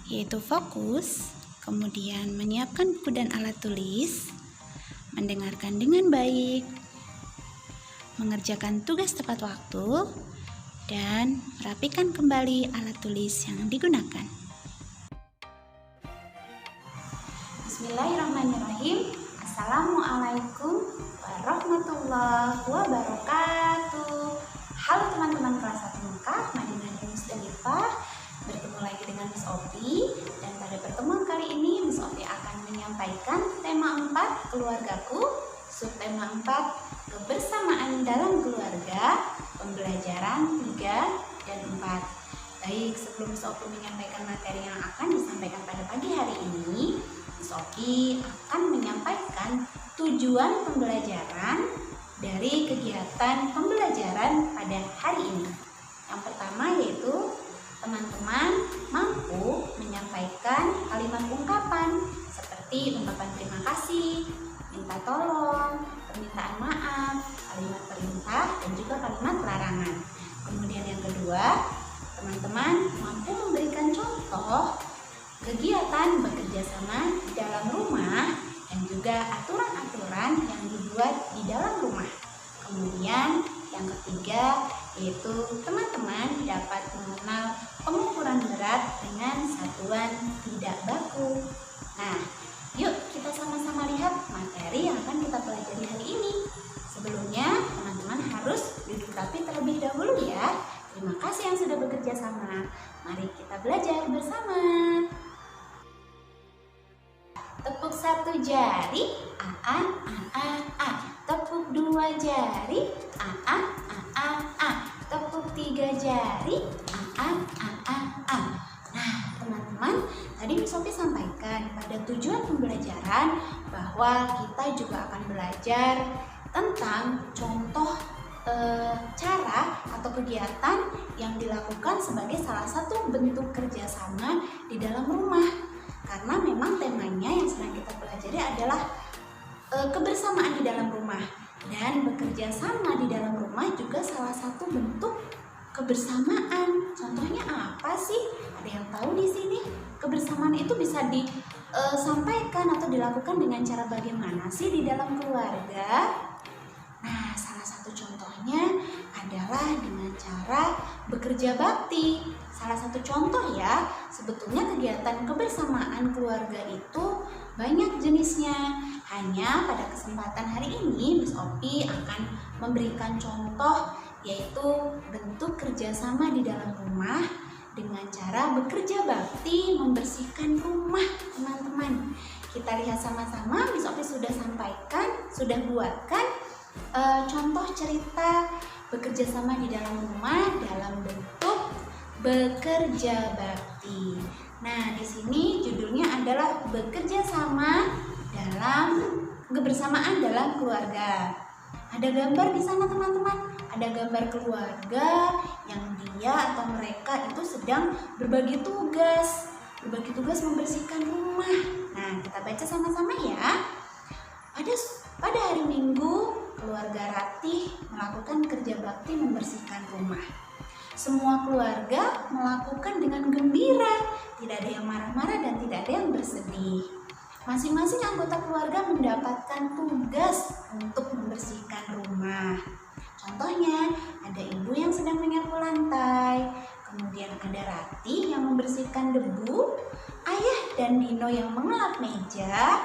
yaitu fokus, kemudian menyiapkan buku dan alat tulis, mendengarkan dengan baik, mengerjakan tugas tepat waktu, dan merapikan kembali alat tulis yang digunakan. Bismillahirrahmanirrahim. Assalamualaikum warahmatullahi wabarakatuh. Halo teman-teman kelas 1 Mekah, Madinah dan Musdalifah. Bertemu lagi dengan Miss Opi, dan pada pertemuan kali ini Miss Opi akan menyampaikan tema 4 keluargaku, subtema 4 kebersamaan dalam keluarga, pembelajaran 3 dan 4. Baik, sebelum Miss Opi menyampaikan materi yang akan disampaikan pada pagi hari ini, Miss Opi akan menyampaikan tujuan pembelajaran dari kegiatan pembelajaran pada hari ini. Yang pertama yaitu teman-teman mampu menyampaikan kalimat ungkapan seperti ungkapan terima kasih, minta tolong, permintaan maaf, kalimat perintah, dan juga kalimat larangan. Kemudian yang kedua, teman-teman mampu memberikan contoh kegiatan bekerja sama di dalam rumah dan juga aturan-aturan yang dibuat di dalam rumah. Kemudian yang ketiga yaitu teman-teman dapat mengenal pengukuran berat dengan satuan tidak baku. Nah, yuk kita sama-sama lihat materi yang akan kita pelajari hari ini. Sebelumnya teman-teman harus duduk rapi terlebih dahulu ya. Terima kasih yang sudah bekerja sama. Mari kita belajar bersama. Tepuk 1 jari, a. Tepuk 2 jari, a. Tepuk 3 jari, a. Nah, teman-teman, tadi Miss Sophie sampaikan pada tujuan pembelajaran bahwa kita juga akan belajar tentang contoh cara atau kegiatan yang dilakukan sebagai salah satu bentuk kerjasama di dalam rumah. Karena memang temanya yang sedang kita pelajari adalah kebersamaan di dalam rumah, dan bekerja sama di dalam rumah juga salah satu bentuk kebersamaan. Contohnya apa sih? Ada yang tahu di sini? Kebersamaan itu bisa disampaikan atau dilakukan dengan cara bagaimana sih di dalam keluarga? Nah, salah satu contohnya adalah dengan cara bekerja bakti. Salah satu contoh ya, sebetulnya kegiatan kebersamaan keluarga itu banyak jenisnya. Hanya pada kesempatan hari ini Miss Opi akan memberikan contoh, yaitu bentuk kerjasama di dalam rumah dengan cara bekerja bakti membersihkan rumah, teman-teman. Kita lihat sama-sama, Miss Opi sudah sampaikan, sudah buatkan contoh cerita bekerja sama di dalam rumah dalam bentuk bekerja bakti. Nah, di sini judulnya adalah bekerja sama dalam kebersamaan dalam keluarga. Ada gambar di sana, teman-teman. Ada gambar keluarga yang dia atau mereka itu sedang berbagi tugas membersihkan rumah. Nah, kita baca sama-sama ya. Pada hari Minggu, keluarga Ratih melakukan kerja bakti membersihkan rumah. Semua keluarga melakukan dengan gembira, tidak ada yang marah-marah dan tidak ada yang bersedih. Masing-masing anggota keluarga mendapatkan tugas untuk membersihkan rumah. Contohnya, ada ibu yang sedang menyapu lantai, kemudian ada Ratih yang membersihkan debu, ayah dan Dino yang mengelap meja,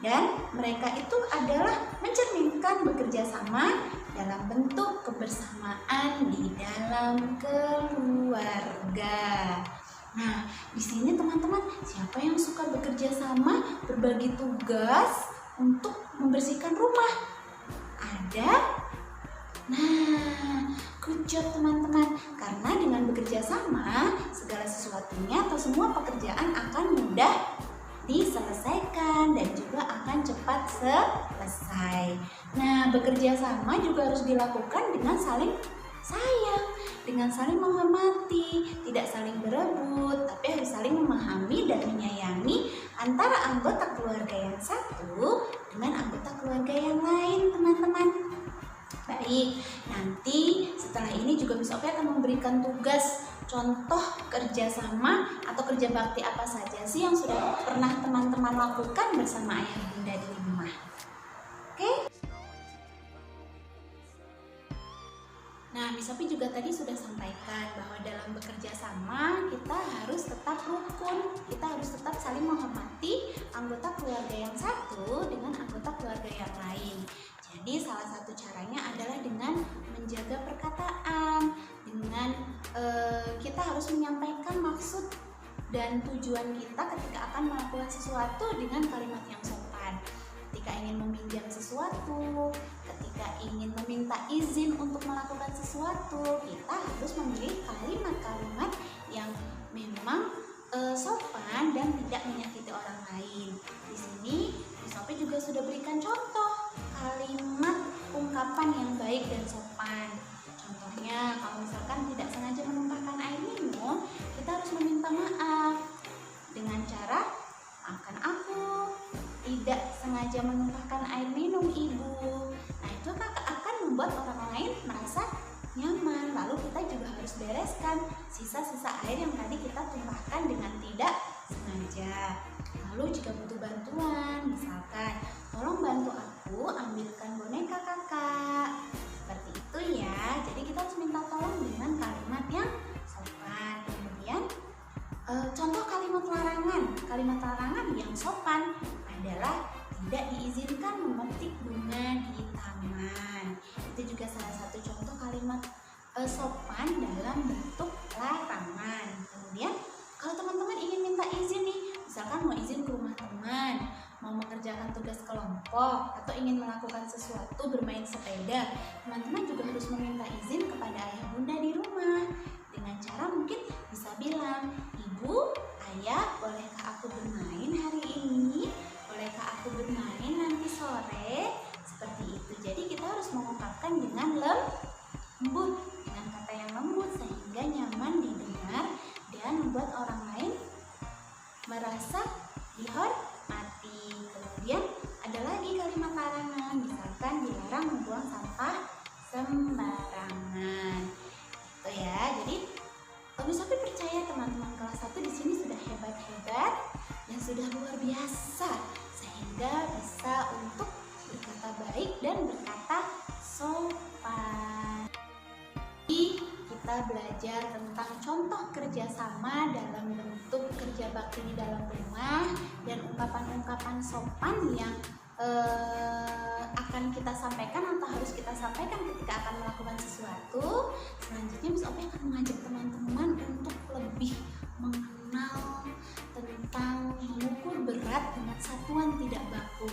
dan mereka itu adalah mencerminkan bekerja sama dalam bentuk kebersamaan di dalam keluarga. Nah, di sini teman-teman, siapa yang suka bekerja sama, berbagi tugas untuk membersihkan rumah? Ada? Nah, good job teman-teman. Karena dengan bekerja sama, segala sesuatunya atau semua pekerjaan akan mudah diselesaikan dan juga akan cepat selesai. Nah, bekerja sama juga harus dilakukan dengan saling sayang, dengan saling menghormati, tidak saling berebut, tapi harus saling memahami dan menyayangi antara anggota keluarga yang satu dengan anggota keluarga yang lain, teman-teman. Baik, nanti setelah ini juga Miss Opi akan memberikan tugas contoh kerjasama atau kerja bakti apa saja sih yang sudah pernah teman-teman lakukan bersama ayah bunda di rumah. Oke? Nah, Miss Opi juga tadi sudah sampaikan bahwa dalam bekerja sama kita harus tetap rukun, kita harus tetap saling menghormati anggota keluarga yang satu dengan anggota keluarga yang lain. Jadi salah satu caranya adalah dengan menjaga perkataan, dengan kita harus menyampaikan maksud dan tujuan kita ketika akan melakukan sesuatu dengan kalimat yang sopan. Ketika ingin meminjam sesuatu, ketika ingin meminta izin untuk melakukan sesuatu, kita harus memilih kalimat-kalimat yang memang sopan dan tidak menyakiti orang lain. Di sini Miss Opi juga sudah berikan contoh kalimat ungkapan yang baik dan sopan. Contohnya, kalau misalkan tidak sengaja menumpahkan air minum, kita harus meminta maaf dengan cara maafkan aku, tidak sengaja menumpahkan air minum ibu. Nah, itu akan membuat orang lain merasa nyaman. Lalu kita juga harus bereskan sisa-sisa air yang tadi kita tumpahkan dengan tidak sengaja. Lalu jika butuh bantuan, misalkan tolong bantu aku ambilkan boneka kakak, seperti itu ya. Jadi kita harus minta tolong dengan kalimat yang sopan. Kemudian contoh kalimat larangan yang sopan adalah tidak diizinkan memetik bunga di taman. Itu juga salah satu contoh kalimat sopan dalam bentuk larangan. Kemudian kalau teman-teman ingin minta izin nih, misalkan mau izin ke rumah teman, mau mengerjakan tugas kelompok, atau ingin melakukan sesuatu bermain sepeda, teman-teman juga harus meminta izin kepada ayah bunda di rumah. Dengan cara mungkin bisa bilang, ibu, ayah, bolehkah aku bermain hari ini? Bolehkah aku bermain nanti sore? Seperti itu. Jadi kita harus mengungkapkan dengan lembut, dengan kata yang lembut sehingga nyaman didengar dan membuat orang lain merasa dihormati. Kemudian ada lagi kalimat larangan, misalkan dilarang membuang sampah sembarangan. Gitu ya. Jadi Miss Opi percaya teman-teman kelas 1 di sini sudah hebat-hebat dan sudah luar biasa sehingga bisa untuk berkata baik dan berkata sopan. Kita belajar tentang contoh kerjasama dalam bentuk kerja bakti di dalam rumah dan ungkapan-ungkapan sopan yang akan kita sampaikan atau harus kita sampaikan ketika akan melakukan sesuatu. Selanjutnya Miss Opi akan mengajak teman-teman untuk lebih mengenal tentang mengukur berat dengan satuan tidak baku.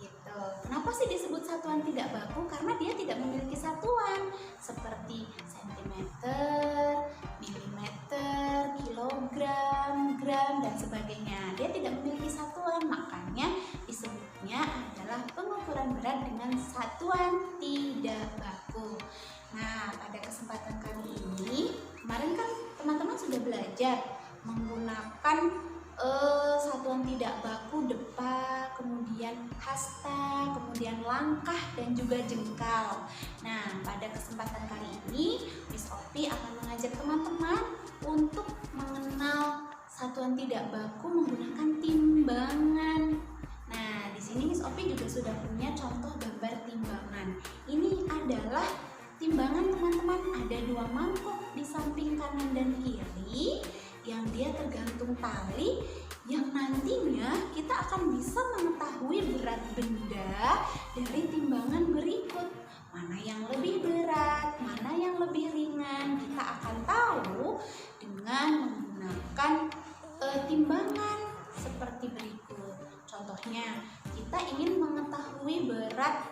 Gitu. Kenapa sih disebut satuan tidak baku? Karena dia tidak memiliki satuan seperti sentimeter, milimeter, kilogram, gram, dan sebagainya. Dia tidak memiliki satuan, makanya disebutnya adalah pengukuran berat dengan satuan tidak baku. Nah, pada kesempatan kali ini, kemarin kan teman-teman sudah belajar menggunakan satuan tidak baku, depa, kemudian hasta, kemudian langkah, dan juga jengkal. Nah, pada kesempatan kali ini Miss Opi akan mengajak teman-teman untuk mengenal satuan tidak baku menggunakan timbangan. Nah, di sini Miss Opi juga sudah punya contoh gambar timbangan. Ini adalah timbangan teman-teman, ada 2 mangkuk di samping kanan dan kiri yang dia tergantung tali, yang nantinya kita akan bisa mengetahui berat benda dari timbangan berikut. Mana yang lebih berat, mana yang lebih ringan, kita akan tahu dengan menggunakan timbangan seperti berikut. Contohnya, kita ingin mengetahui berat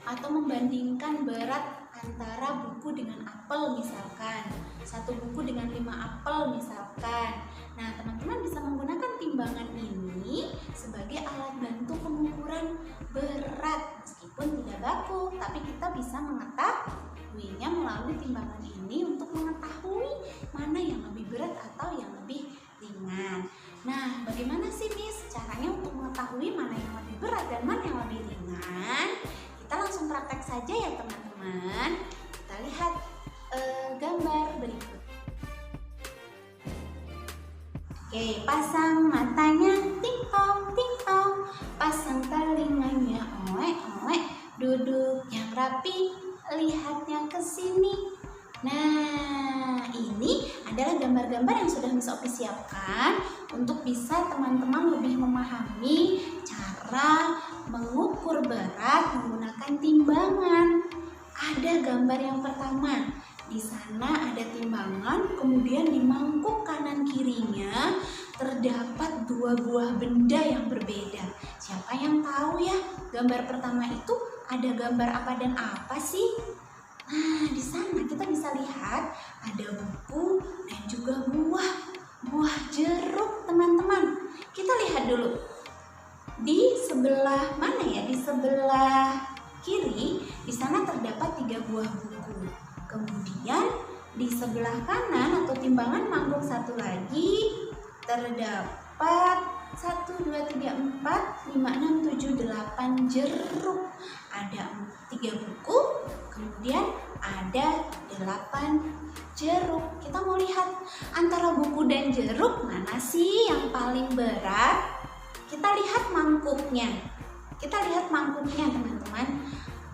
atau membandingkan berat antara buku dengan apel misalkan, 1 buku dengan 5 apel misalkan. Nah, teman-teman bisa menggunakan timbangan ini sebagai alat bantu pengukuran berat meskipun tidak baku, tapi kita bisa mengetahuinya melalui timbangan ini untuk mengetahui mana yang lebih berat atau yang lebih ringan. Nah, bagaimana sih Miss caranya untuk mengetahui mana yang lebih berat dan mana yang lebih ringan? Kita langsung praktek saja ya teman-teman. Oke, pasang matanya ting tong, pasang telinganya oek oek, duduk yang rapi, lihatnya ke sini. Nah, ini adalah gambar-gambar yang sudah Miss Opi siapkan untuk bisa teman-teman lebih memahami cara mengukur berat menggunakan timbangan. Ada gambar yang pertama. Di sana ada timbangan, kemudian di mangkuk kanan kirinya terdapat dua buah benda yang berbeda. Siapa yang tahu ya, gambar pertama itu ada gambar apa dan apa sih? Nah, di sana kita bisa lihat ada buku dan juga buah jeruk, teman-teman. Kita lihat dulu. Di sebelah mana ya? Di sebelah kiri, di sana terdapat 3 buah buku. Kemudian di sebelah kanan atau timbangan mangkuk satu lagi terdapat 1, 2, 3, 4, 5, 6, 7, 8 jeruk. Ada 3 buku, kemudian ada 8 jeruk. Kita mau lihat antara buku dan jeruk mana sih yang paling berat? Kita lihat mangkuknya. Teman-teman.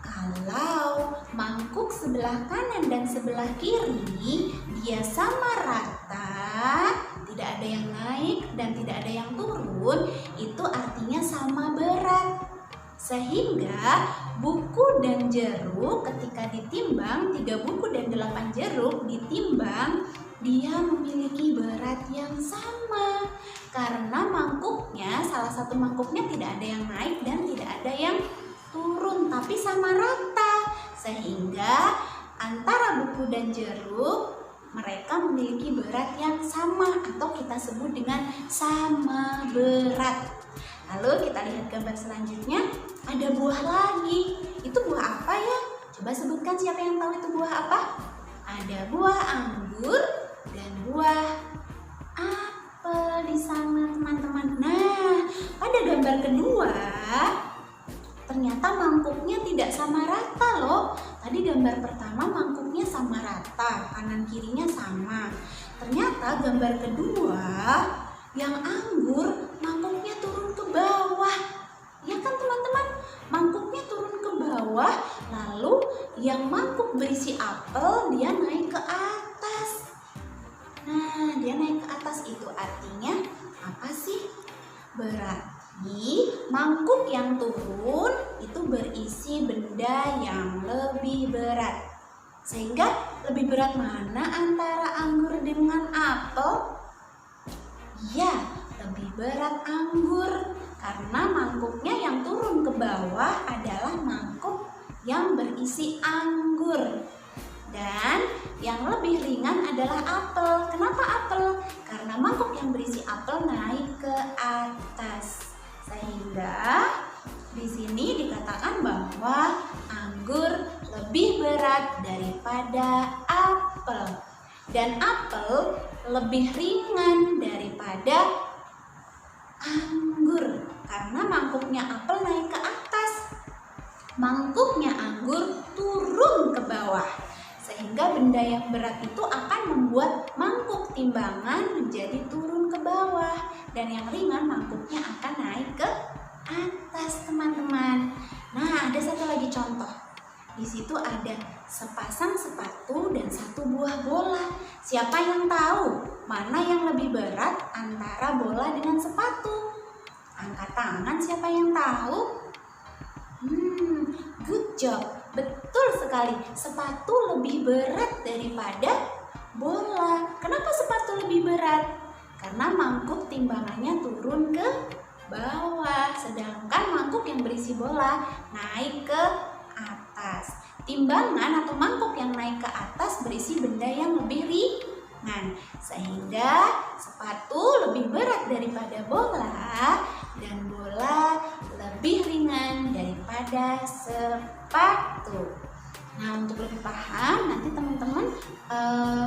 Kalau mangkuk sebelah kanan dan sebelah kiri dia sama rata, tidak ada yang naik dan tidak ada yang turun, itu artinya sama berat. Sehingga buku dan jeruk ketika ditimbang, 3 buku dan 8 jeruk ditimbang, dia memiliki berat yang sama. Karena mangkuknya, salah satu mangkuknya tidak ada yang naik dan tidak ada yang turun, tapi sama rata. Sehingga antara buku dan jeruk mereka memiliki berat yang sama atau kita sebut dengan sama berat. Lalu kita lihat gambar selanjutnya, ada buah lagi. Itu buah apa ya? Coba sebutkan, siapa yang tahu itu buah apa? Ada buah anggur dan buah apel di sana, teman-teman. Nah, pada gambar kedua ternyata mangkuknya tidak sama rata loh. Tadi gambar pertama mangkuknya sama rata, kanan kirinya sama. Ternyata gambar kedua yang anggur mangkuknya turun ke bawah. Ya kan teman-teman? Mangkuknya turun ke bawah, lalu yang mangkuk berisi apel dia naik ke atas. Nah, dia naik ke atas itu artinya apa sih? Berarti mangkuk yang turun itu berisi benda yang lebih berat. Sehingga lebih berat mana antara anggur dengan apel? Ya, lebih berat anggur. Karena mangkuknya yang turun ke bawah adalah mangkuk yang berisi anggur. Dan yang lebih ringan adalah apel. Kenapa apel? Karena mangkuk yang berisi apel naik ke atas. Sehingga di sini dikatakan bahwa anggur lebih berat daripada apel. Dan apel lebih ringan daripada anggur. Karena mangkuknya apel naik ke atas. Mangkuknya anggur turun ke bawah. Sehingga benda yang berat itu akan membuat mangkuk timbangan menjadi turun ke bawah. Dan yang ringan mangkuknya akan naik ke atas, teman-teman. Nah, ada satu lagi contoh. Di situ ada sepasang sepatu dan 1 buah bola. Siapa yang tahu mana yang lebih berat antara bola dengan sepatu? Angkat tangan, siapa yang tahu? Good job. Betul sekali, sepatu lebih berat daripada bola. Kenapa sepatu lebih berat? Karena mangkuk timbangannya turun ke bawah, sedangkan mangkuk yang berisi bola naik ke atas. Timbangan atau mangkuk yang naik ke atas berisi benda yang lebih ringan, sehingga sepatu lebih berat daripada bola dan bola lebih ringan daripada sepatu. Nah, untuk lebih paham, nanti teman-teman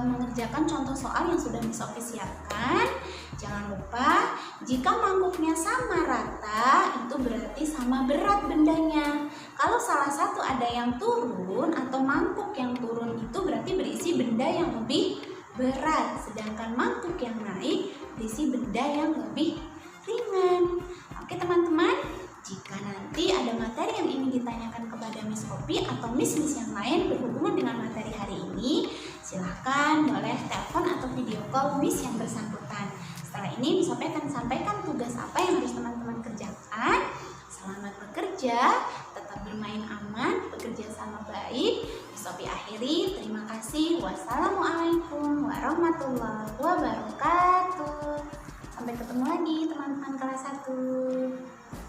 mengerjakan contoh soal yang sudah Miss Opi siapkan. Jangan lupa, jika mangkuknya sama rata, itu berarti sama berat bendanya. Kalau salah satu ada yang turun atau mangkuk yang turun itu berarti berisi benda yang lebih berat, sedangkan mangkuk yang naik berisi benda yang lebih ringan. Oke teman-teman, jika nanti ada materi yang ingin ditanyakan kepada Miss Opi atau Miss yang lain berhubungan dengan materi hari ini, silahkan boleh telepon atau video call Miss yang bersangkutan. Setelah ini Miss Opi akan sampaikan tugas apa yang harus teman-teman kerjakan. Selamat bekerja, tetap bermain aman, bekerja sama baik. Miss Opi akhiri, terima kasih. Wassalamualaikum warahmatullahi wabarakatuh. Sampai ketemu lagi teman-teman kelas 1.